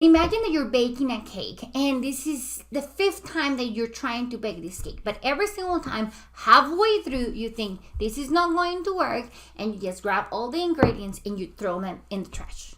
Imagine that you're baking a cake and this is the fifth time that you're trying to bake this cake, but every single time, halfway through, you think this is not going to work and you just grab all the ingredients and you throw them in the trash.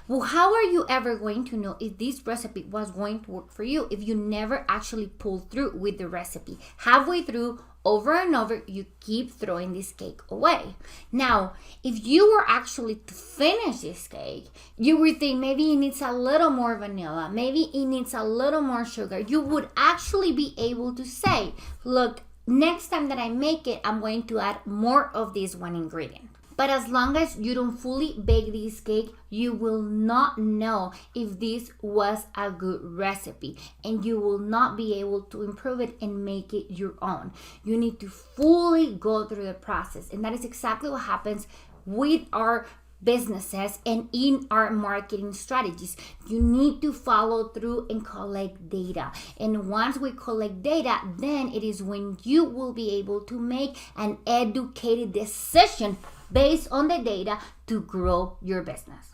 Well, how are you ever going to know if this recipe was going to work for you if you never actually pull through with the recipe? Halfway through, over and over, you keep throwing this cake away. Now, if you were actually to finish this cake, you would think maybe it needs a little more vanilla, maybe it needs a little more sugar. You would actually be able to say, look, next time that I make it, I'm going to add more of this one ingredient. But as long as you don't fully bake this cake, you will not know if this was a good recipe and you will not be able to improve it and make it your own. You need to fully go through the process, and that is exactly what happens with our businesses and in our marketing strategies. You need to follow through and collect data. And once we collect data, then it is when you will be able to make an educated decision based on the data to grow your business.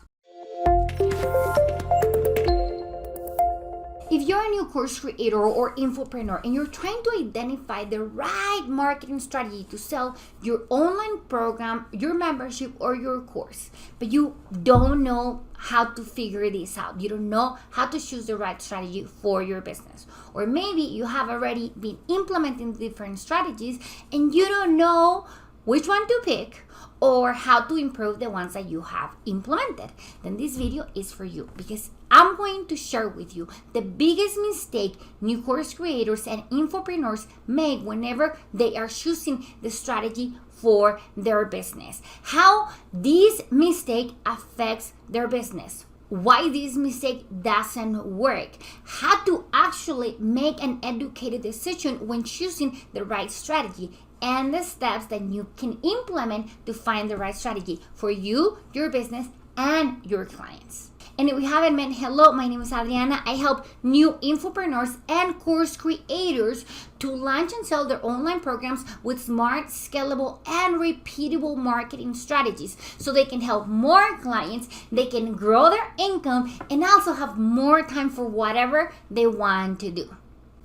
If you're a new course creator or infopreneur and you're trying to identify the right marketing strategy to sell your online program, your membership, or your course, but you don't know how to figure this out, you don't know how to choose the right strategy for your business, or maybe you have already been implementing different strategies and you don't know which one to pick or how to improve the ones that you have implemented, then this video is for you, because I'm going to share with you the biggest mistake new course creators and infopreneurs make whenever they are choosing the strategy for their business. How this mistake affects their business, why this mistake doesn't work, how to actually make an educated decision when choosing the right strategy, and the steps that you can implement to find the right strategy for you, your business, and your clients. And if we haven't met, hello, my name is Adriana. I help new infopreneurs and course creators to launch and sell their online programs with smart, scalable, and repeatable marketing strategies so they can help more clients, they can grow their income, and also have more time for whatever they want to do.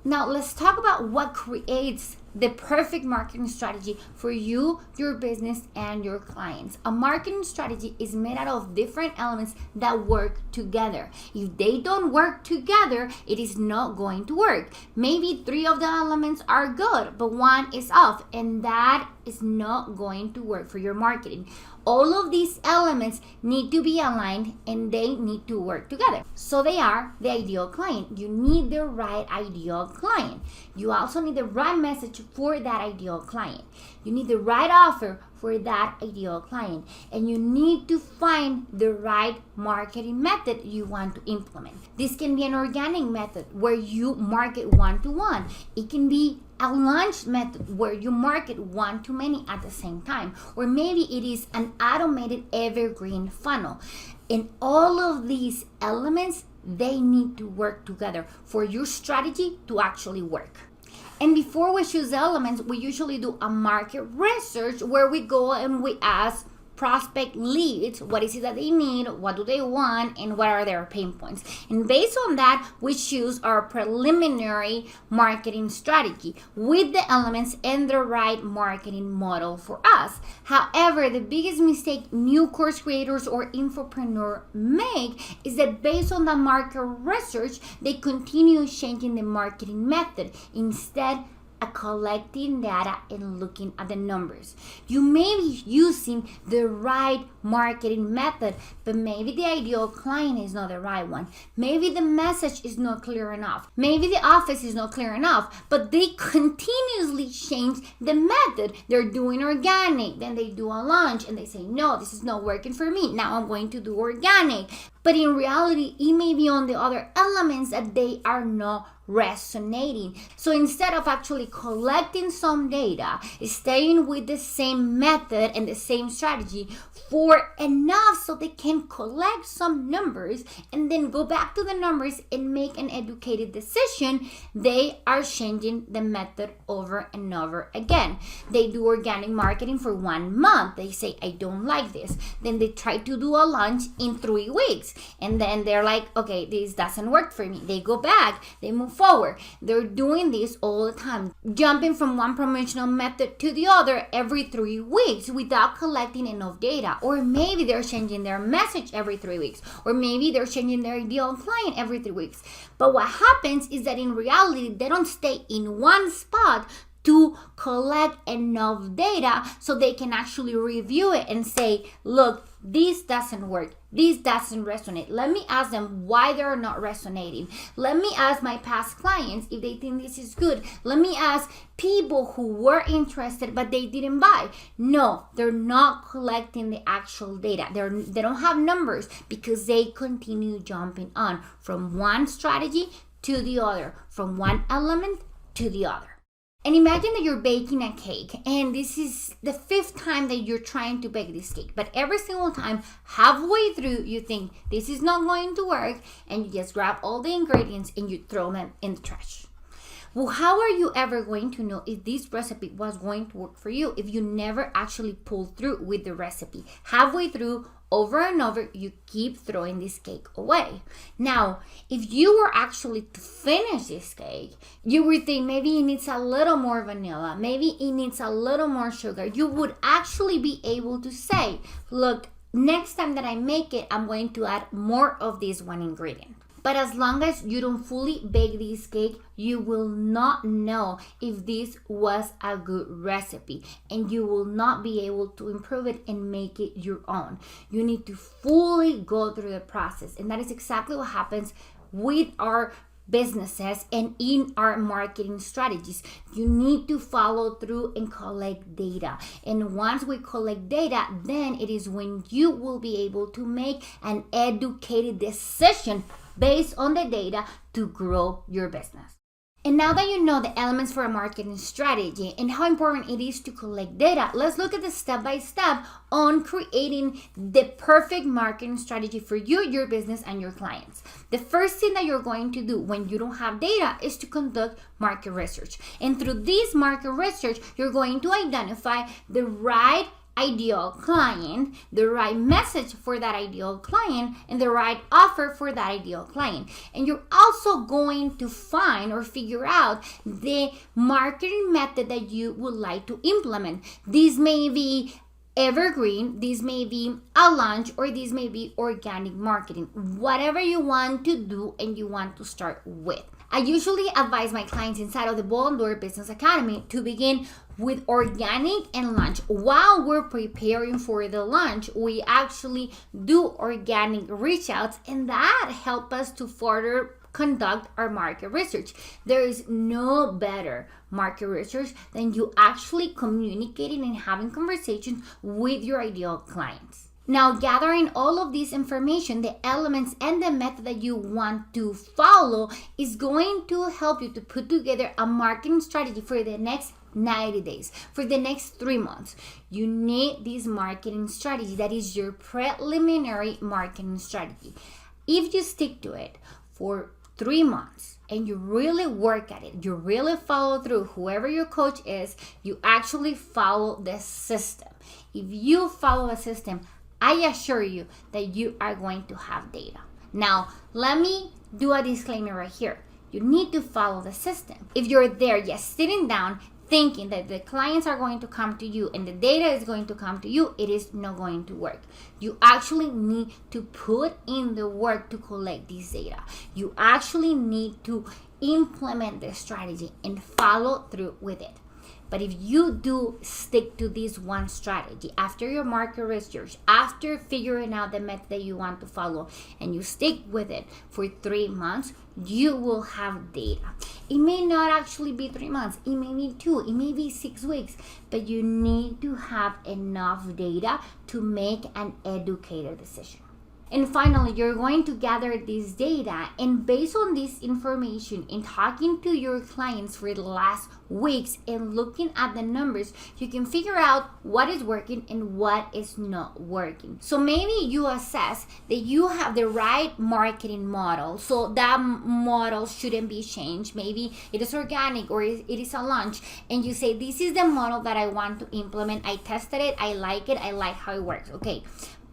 Now, let's talk about what creates the perfect marketing strategy for you, your business, and your clients. A marketing strategy is made out of different elements that work together. If they don't work together, it is not going to work. Maybe 3 of the elements are good, but 1 is off, and that is not going to work for your marketing. All of these elements need to be aligned and they need to work together. So they are the ideal client. You need the right ideal client. You also need the right message for that ideal client. You need the right offer for that ideal client. And you need to find the right marketing method you want to implement. This can be an organic method where you market one-to-one. It can be a launch method where you market one-to-many at the same time. Or maybe it is an automated evergreen funnel. And all of these elements, they need to work together for your strategy to actually work. And before we choose elements, we usually do a market research where we go and we ask prospect leads, what is it that they need, what do they want, and what are their pain points. And based on that, we choose our preliminary marketing strategy with the elements and the right marketing model for us. However, the biggest mistake new course creators or infopreneur make is that based on the market research, they continue changing the marketing method instead collecting data and looking at the numbers. You may be using the right marketing method, but maybe the ideal client is not the right one. Maybe the message is not clear enough. Maybe the office is not clear enough, but they continuously change the method. They're doing organic, then they do a launch and they say, no, this is not working for me. Now I'm going to do organic. But in reality, it may be on the other elements that they are not resonating. So instead of actually collecting some data, staying with the same method and the same strategy for enough so they can collect some numbers and then go back to the numbers and make an educated decision, they are changing the method over and over again. They do organic marketing for 1 month. They say, I don't like this. Then they try to do a launch in 3 weeks. and then they're like, okay, this doesn't work for me. They go back, they move forward. They're doing this all the time, jumping from one promotional method to the other every 3 weeks without collecting enough data. Or maybe they're changing their message every 3 weeks, or maybe they're changing their ideal client every 3 weeks. But what happens is that in reality, they don't stay in one spot to collect enough data so they can actually review it and say, look, this doesn't work. This doesn't resonate. Let me ask them why they're not resonating. Let me ask my past clients if they think this is good. Let me ask people who were interested but they didn't buy. No, they're not collecting the actual data. They don't have numbers because they continue jumping on from one strategy to the other, from one element to the other. And imagine that you're baking a cake and this is the 5th time that you're trying to bake this cake. But every single time, halfway through, you think this is not going to work and you just grab all the ingredients and you throw them in the trash. Well, how are you ever going to know if this recipe was going to work for you if you never actually pulled through with the recipe? Halfway through, over and over, you keep throwing this cake away. Now, if you were actually to finish this cake, you would think maybe it needs a little more vanilla, maybe it needs a little more sugar. You would actually be able to say, look, next time that I make it, I'm going to add more of this one ingredient. But as long as you don't fully bake this cake, you will not know if this was a good recipe and you will not be able to improve it and make it your own. You need to fully go through the process, and that is exactly what happens with our businesses and in our marketing strategies. You need to follow through and collect data. And once we collect data, then it is when you will be able to make an educated decision based on the data to grow your business. And now that you know the elements for a marketing strategy and how important it is to collect data, let's look at the step-by-step on creating the perfect marketing strategy for you, your business, and your clients. The first thing that you're going to do when you don't have data is to conduct market research. And through this market research, you're going to identify the right ideal client, the right message for that ideal client, and the right offer for that ideal client. And you're also going to find or figure out the marketing method that you would like to implement. This may be evergreen, this may be a launch, or this may be organic marketing. Whatever you want to do and you want to start with. I usually advise my clients inside of the Bold & Door Business Academy to begin with organic and launch. While we're preparing for the launch, we actually do organic reach outs, and that helps us to further conduct our market research. There is no better market research than you actually communicating and having conversations with your ideal clients. Now, gathering all of this information, the elements and the method that you want to follow is going to help you to put together a marketing strategy for the next 90 days, for the next 3 months. You need this marketing strategy. That is your preliminary marketing strategy. If you stick to it for 3 months and you really work at it, you really follow through, whoever your coach is, you actually follow the system. If you follow a system, I assure you that you are going to have data. Now, let me do a disclaimer right here. You need to follow the system. If you're there just sitting down thinking that the clients are going to come to you and the data is going to come to you, it is not going to work. You actually need to put in the work to collect this data. You actually need to implement the strategy and follow through with it. But if you do stick to this one strategy, after your market research, after figuring out the method that you want to follow, and you stick with it for 3 months, you will have data. It may not actually be 3 months. It may be 2. It may be 6 weeks. But you need to have enough data to make an educated decision. And finally, you're going to gather this data, and based on this information and talking to your clients for the last weeks and looking at the numbers, you can figure out what is working and what is not working. So maybe you assess that you have the right marketing model, so that model shouldn't be changed. Maybe it is organic or it is a launch, and you say, this is the model that I want to implement. I tested it, I like how it works. Okay.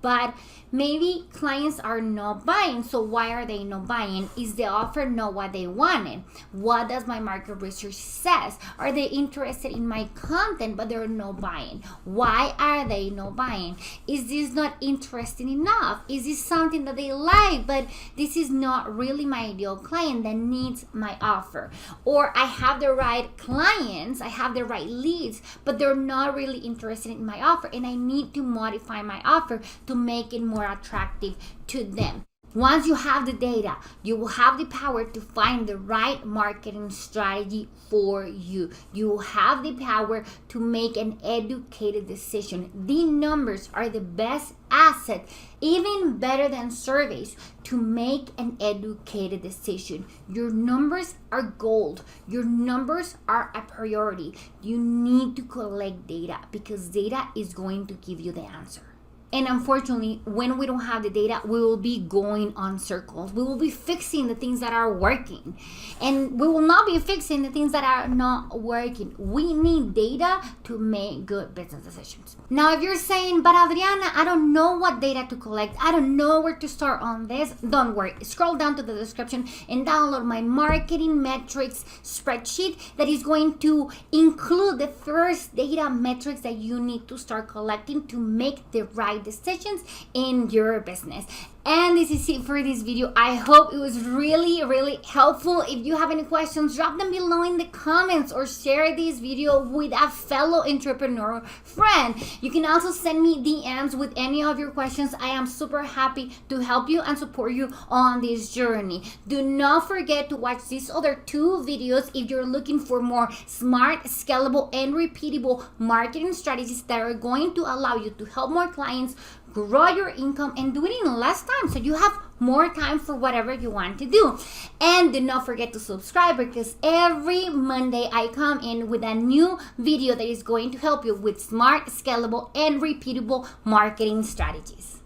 but maybe clients are not buying. So why are they not buying? Is the offer not what they wanted? What does my market research says? Are they interested in my content but they're not buying? Why are they not buying? Is this not interesting enough? Is this something that they like, but this is not really my ideal client that needs my offer? Or I have the right clients, I have the right leads, but they're not really interested in my offer, and I need to modify my offer to make it more attractive to them. Once you have the data, you will have the power to find the right marketing strategy for you. You will have the power to make an educated decision. The numbers are the best asset, even better than surveys, to make an educated decision. Your numbers are gold. Your numbers are a priority. You need to collect data because data is going to give you the answer. And unfortunately, when we don't have the data, we will be going on circles. We will be fixing the things that are working. And we will not be fixing the things that are not working. We need data to make good business decisions. Now, if you're saying, but Adriana, I don't know what data to collect. I don't know where to start on this. Don't worry. Scroll down to the description and download my marketing metrics spreadsheet that is going to include the first data metrics that you need to start collecting to make the right decisions in your business. And this is it for this video. I hope it was really helpful. If you have any questions, drop them below in the comments or share this video with a fellow entrepreneur friend. You can also send me DMs with any of your questions. I am super happy to help you and support you on this journey. Do not forget to watch these other 2 videos if you're looking for more smart, scalable, and repeatable marketing strategies that are going to allow you to help more clients, grow your income, and do it in less time so you have more time for whatever you want to do. And do not forget to subscribe because every Monday I come in with a new video that is going to help you with smart, scalable, and repeatable marketing strategies.